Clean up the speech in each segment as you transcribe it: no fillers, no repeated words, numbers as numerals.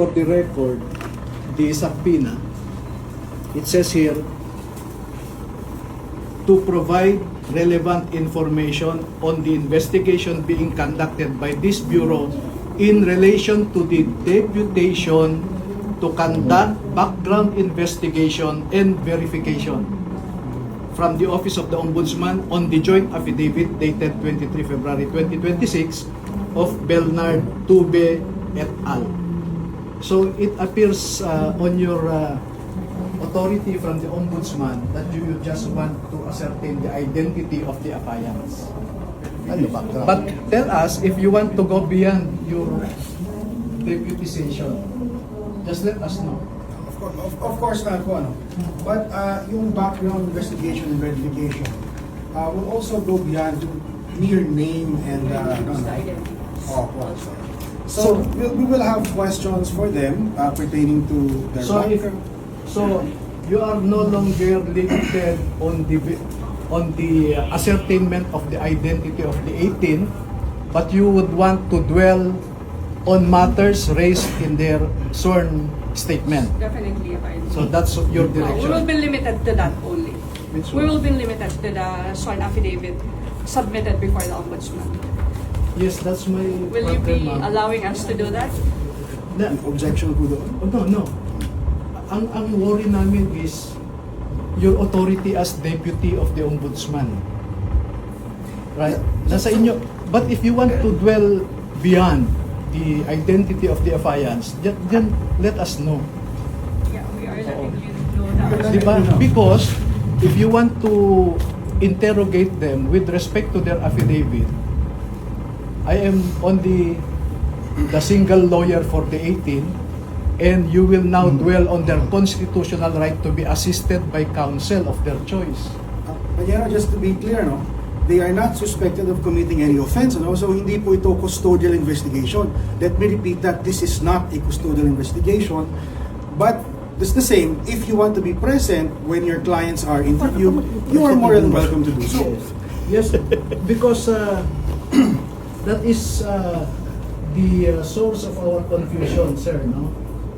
For the record, the subpoena, it says here, to provide relevant information on the investigation being conducted by this Bureau in relation to the deputation to conduct background investigation and verification from the Office of the Ombudsman on the joint affidavit dated 23 February 2026 of Bernard Tube et al. So it appears on your authority from the Ombudsman that you just want to ascertain the identity of the affiants. But tell us if you want to go beyond your deputization. Just let us know. Of course not po, ano. But yung background investigation and verification will also go beyond mere name and So we will have questions for them pertaining to their background. So you are no longer limited on the ascertainment of the identity of the 18, but you would want to dwell on matters raised in their sworn statement. Definitely, So that's your direction. We will be limited to that only. We will be limited to the sworn affidavit submitted before the Ombudsman. Yes, that's my Will you be ma'am. allowing us to do that? Objection po doon? No. Ang worry namin is your authority as deputy of the Ombudsman. Right? Nasa inyo. But if you want to dwell beyond the identity of the affiants, then let us know. Yeah, we are letting you know that. Diba? Because if you want to interrogate them with respect to their affidavit, I am only the single lawyer for the 18, and you will now dwell on their constitutional right to be assisted by counsel of their choice. But just to be clear, no, they are not suspected of committing any offense. No? So hindi po ito custodial investigation. Let me repeat that this is not a custodial investigation. But it's the same. If you want to be present when your clients are interviewed, you are more than welcome to do so. Yes, because that is the source of our confusion, sir, no?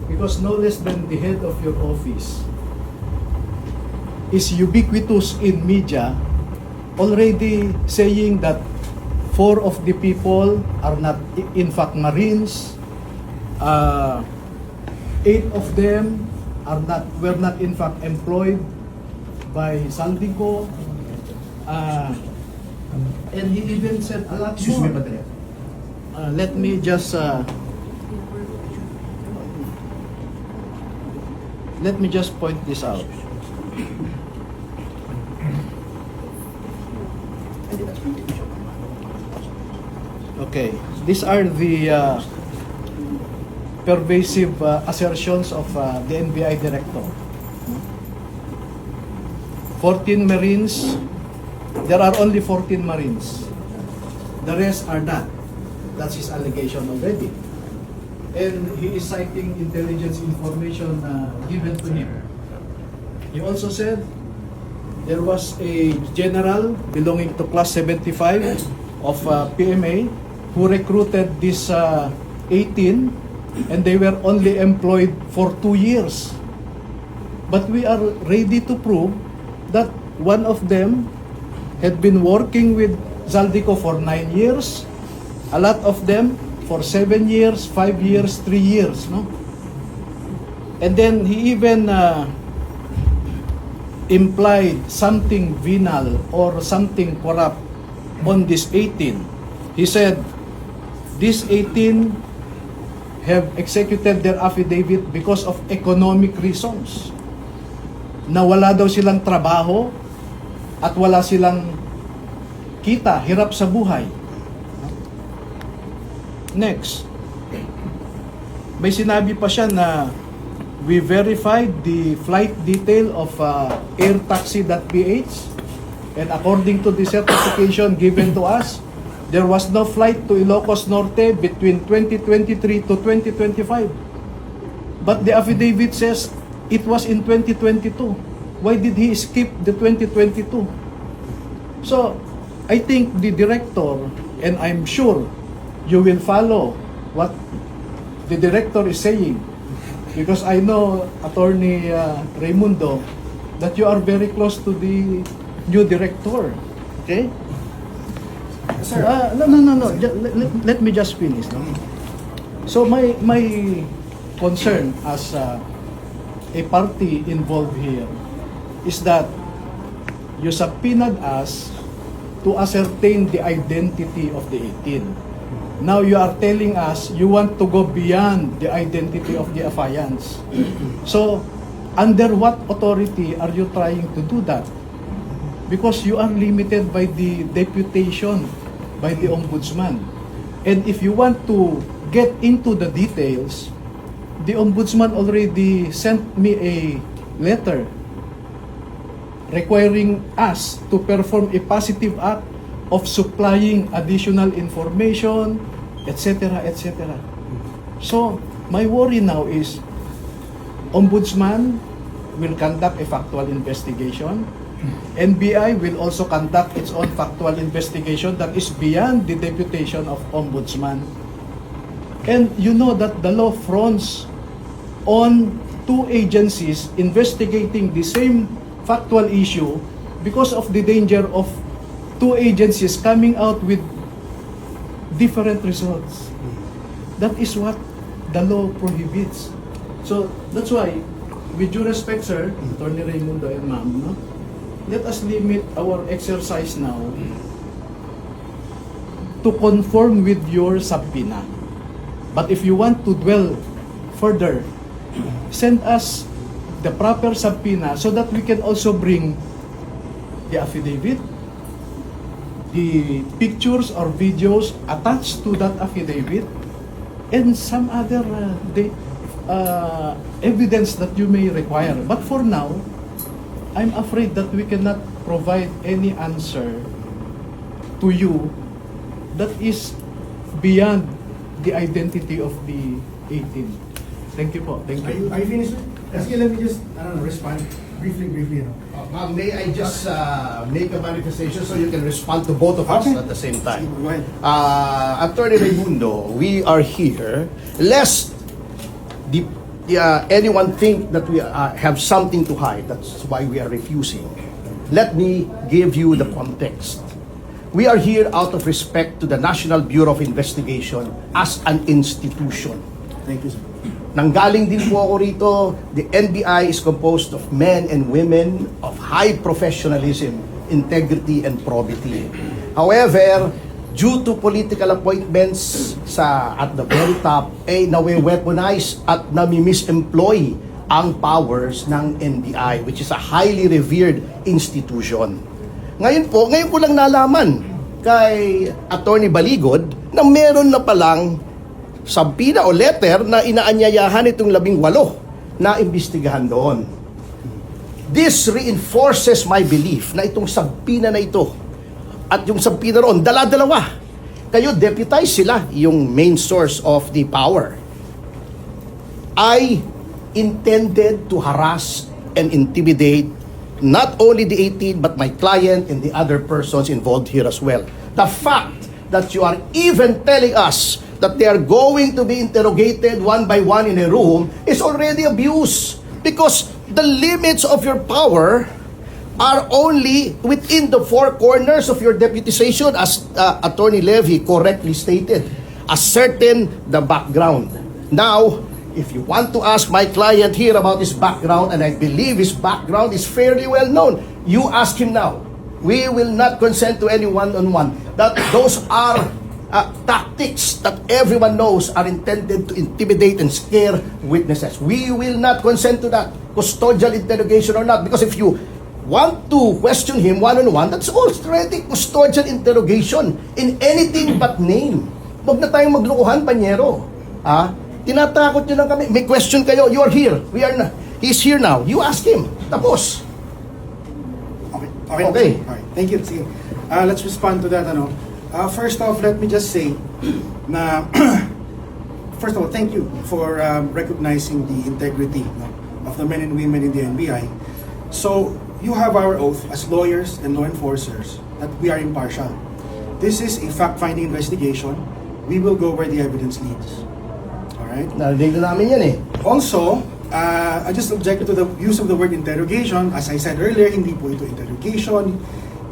Because no less than the head of your office is ubiquitous in media, already saying that 4 of the people are not in fact Marines, 8 of them were not in fact employed by Saldico, and he even said a lot more. Let me just point this out. Okay, these are the pervasive assertions of the NBI director. 14 Marines. There are only 14 Marines. The rest are not. That's his allegation already. And he is citing intelligence information given to him. He also said there was a general belonging to class 75 of PMA who recruited this 18, and they were only employed for 2 years. But we are ready to prove that one of them had been working with Zaldico for 9 years, a lot of them for 7 years, 5 years, 3 years, no? And then he even implied something venal or something corrupt on this 18. He said, these 18 have executed their affidavit because of economic reasons. Na wala daw silang trabaho at wala silang kita, hirap sa buhay. Next, may sinabi pa siya na we verified the flight detail of airtaxi.ph, and according to the certification given to us, there was no flight to Ilocos Norte between 2023 to 2025. But the affidavit says it was in 2022. Why did he skip the 2022? So, I think the director, and I'm sure you will follow what the director is saying. Because I know, Attorney Raimundo, that you are very close to the new director. Okay? Sir, No. Let me just finish. No? So my concern as a party involved here is that you subpoenaed us to ascertain the identity of the 18. Now you are telling us you want to go beyond the identity of the affiants. So, under what authority are you trying to do that? Because you are limited by the deputation by the Ombudsman. And if you want to get into the details, the Ombudsman already sent me a letter requiring us to perform a positive act of supplying additional information, etc., etc. So, my worry now is, Ombudsman will conduct a factual investigation. NBI will also conduct its own factual investigation that is beyond the deputation of Ombudsman. And you know that the law fronts on two agencies investigating the same factual issue because of the danger of two agencies coming out with different results. That is what the law prohibits. So that's why, with due respect, sir, Attorney Raimundo and ma'am, no? Let us limit our exercise now to conform with your subpoena. But if you want to dwell further, send us the proper subpoena so that we can also bring the affidavit, the pictures or videos attached to that affidavit, and some other evidence that you may require. But for now, I'm afraid that we cannot provide any answer to you that is beyond the identity of the 18. Thank you po. Thank you. are you finished? Sige, let me just, respond briefly, you know. Ma'am, may I just make a manifestation so you can respond to both of us Okay. at the same time? Go ahead. Attorney Raimundo, we are here lest anyone think that we have something to hide. That's why we are refusing. Let me give you the context. We are here out of respect to the National Bureau of Investigation as an institution. Thank you, sir. Nanggaling din po ako rito, the NBI is composed of men and women of high professionalism, integrity, and probity. However, due to political appointments at the very top, nawe-weaponize at nami-misemploy ang powers ng NBI, which is a highly revered institution. Ngayon ko lang nalaman kay Attorney Baligod na meron na palang subpoena o letter na inaanyayahan itong 18 na imbestigahan doon. This reinforces my belief na itong subpoena na ito at yung subpoena roon, dala-dalawa. Kayo, deputize sila, yung main source of the power. I intended to harass and intimidate not only the 18 but my client and the other persons involved here as well. The fact that you are even telling us that they are going to be interrogated one by one in a room is already abuse, because the limits of your power are only within the four corners of your deputization, as Attorney Levy correctly stated, ascertain the background. Now, if you want to ask my client here about his background, and I believe his background is fairly well known, you ask him now. We will not consent to any one-on-one. That those are tactics that everyone knows are intended to intimidate and scare witnesses. We will not consent to that, custodial interrogation or not, because if you want to question him one-on-one, that's already custodial interrogation in anything but name. Huwag na tayong maglukuhan, Panyero. Tinatakot nyo lang kami. May question kayo, you are here. We are na. He's here now. You ask him. Tapos. Okay. Okay. Alright. Thank you. Sige. Let's respond to that. First off, let me just say na first of all, thank you for recognizing the integrity of the men and women in the NBI. So, you have our oath as lawyers and law enforcers that we are impartial. This is a fact-finding investigation. We will go where the evidence leads. Alright? right? Narinig na namin yan eh. Also, I just object to the use of the word interrogation. As I said earlier, hindi po ito interrogation.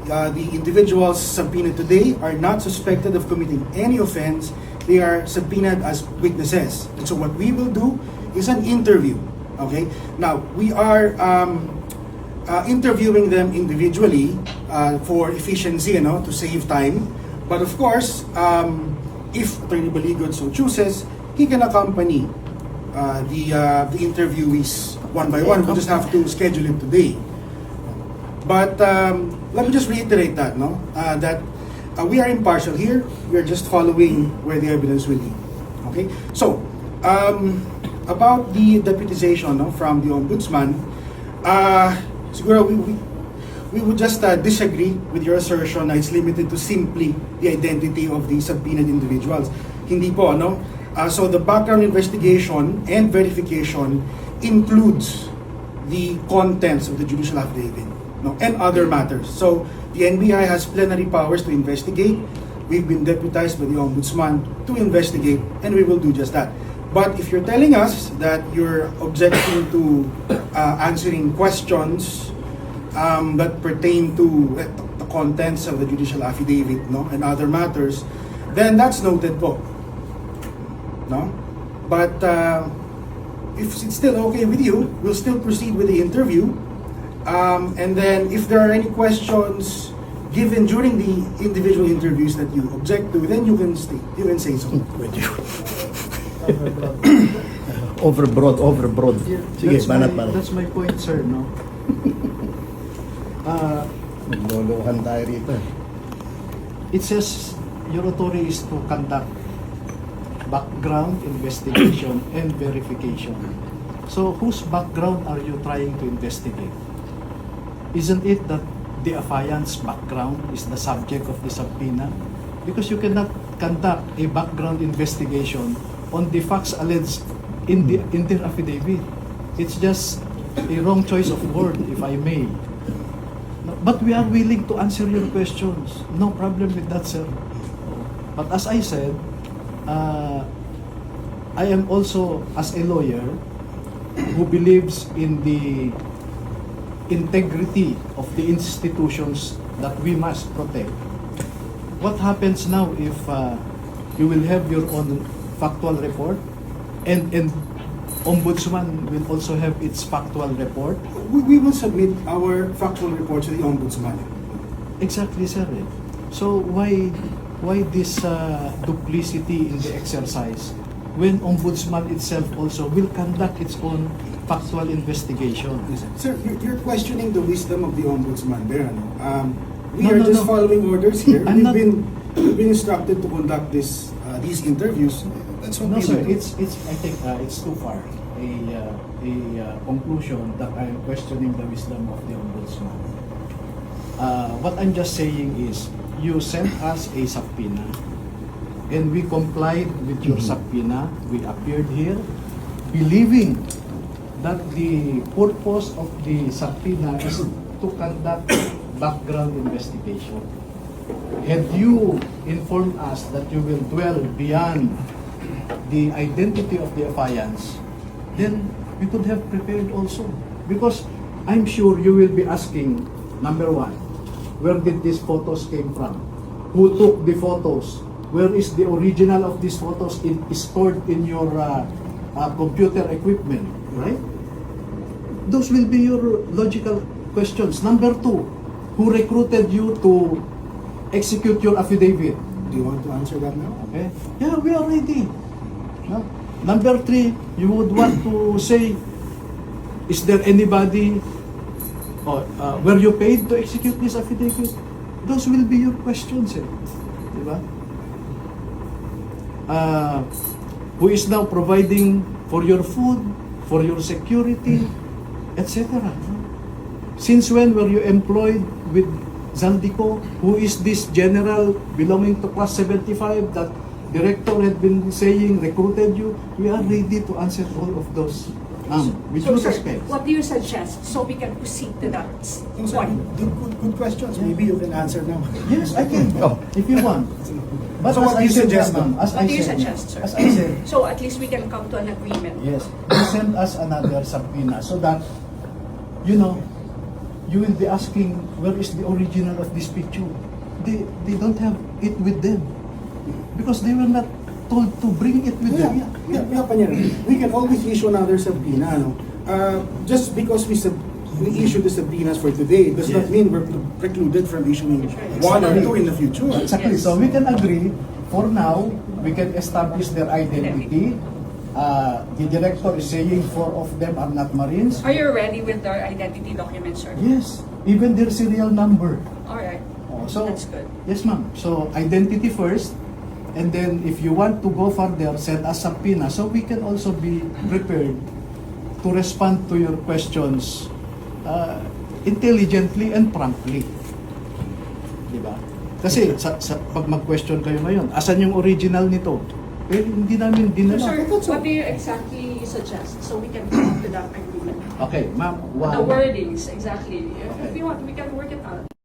The individuals subpoenaed today are not suspected of committing any offense. They are subpoenaed as witnesses. And so what we will do is an interview. Okay? Now, we are interviewing them individually for efficiency, to save time. But of course, if Attorney Baligod so chooses, he can accompany the interviewees one by one. We just have to schedule it today. But let me just reiterate that, that we are impartial here. We are just following where the evidence will lead. Okay. So about the deputization from the ombudsman, siguro we would just disagree with your assertion na it's limited to simply the identity of the subpoenaed individuals. Hindi po, so the background investigation and verification includes the contents of the judicial affidavit, and other matters. So the NBI has plenary powers to investigate. We've been deputized by the Ombudsman to investigate, and we will do just that. But if you're telling us that you're objecting to answering questions that pertain to the contents of the judicial affidavit, and other matters, then that's noted po. But if it's still okay with you, we'll still proceed with the interview. And then if there are any questions given during the individual interviews that you object to, then you can say so. Overbroad. Sige, banat. That's my point, sir, Magluluhan tayo rito. It says your authority is to conduct background investigation and verification. So whose background are you trying to investigate? Isn't it that the affiant's background is the subject of the subpoena? Because you cannot conduct a background investigation on the facts alleged in their affidavit. It's just a wrong choice of word, if I may. But we are willing to answer your questions. No problem with that, sir. But as I said, I am also, as a lawyer, who believes in the integrity of the institutions that we must protect. What happens now if you will have your own factual report and Ombudsman will also have its factual report? We will submit our factual report to the Ombudsman. Exactly, sir. So why this duplicity in the exercise when Ombudsman itself also will conduct its own factual investigation? Sir, you're questioning the wisdom of the Ombudsman there. We are just following orders here. We've been instructed to conduct these interviews. That's what No, we sir. will do. I think it's too far a conclusion that I am questioning the wisdom of the Ombudsman. What I'm just saying is, you sent us a subpoena, and we complied with your subpoena. We appeared here, believing that the purpose of the subpoena is to conduct background investigation. Had you informed us that you will dwell beyond the identity of the affiants, then we could have prepared also. Because I'm sure you will be asking, number one, where did these photos came from? Who took the photos? Where is the original of these photos is stored in your computer equipment, right? Those will be your logical questions. Number two, who recruited you to execute your affidavit? Do you want to answer that now? Okay? Yeah, we are ready. No? Number three, you would want to say, is there anybody, were you paid to execute this affidavit? Those will be your questions. Diba? Who is now providing for your food, for your security, etc. Since when were you employed with Zaldico? Who is this general belonging to class 75 that director had been saying, recruited you, we are ready to answer all of those. With So, due sir, respect. what do you suggest so we can proceed to that Those are point? good questions. Maybe you can answer now. Yes, I can. If you want. But So as what I do you said, suggest, ma'am, ma'am? as What I do you said, suggest, sir? as I said, So at least we can come to an agreement. yes, they send us another subpoena so that, you know, you will be asking, where is the original of this picture? They don't have it with them. Because they were not told to bring it with them. We can always issue another subpoena. No? Just because we issue the subpoenas for today does not Yes. mean we're precluded from issuing Yes. one or two in the future. Exactly. Yes. So we can agree, for now, we can establish their identity. The director is saying 4 of them are not Marines. Are you ready with their identity documents, sir? Yes, even their serial number. All right. Oh, so, That's good. yes ma'am. So identity first, and then if you want to go further, send us subpoena so we can also be prepared to respond to your questions intelligently and promptly. Diba? Kasi pag mag-question kayo ngayon, asan yung original nito? Eh, hindi namin So, dinala. sir, what do you exactly suggest so we can come to that agreement? Okay, ma'am. The Wow. wordings, exactly. If Okay. you want, we can work it out.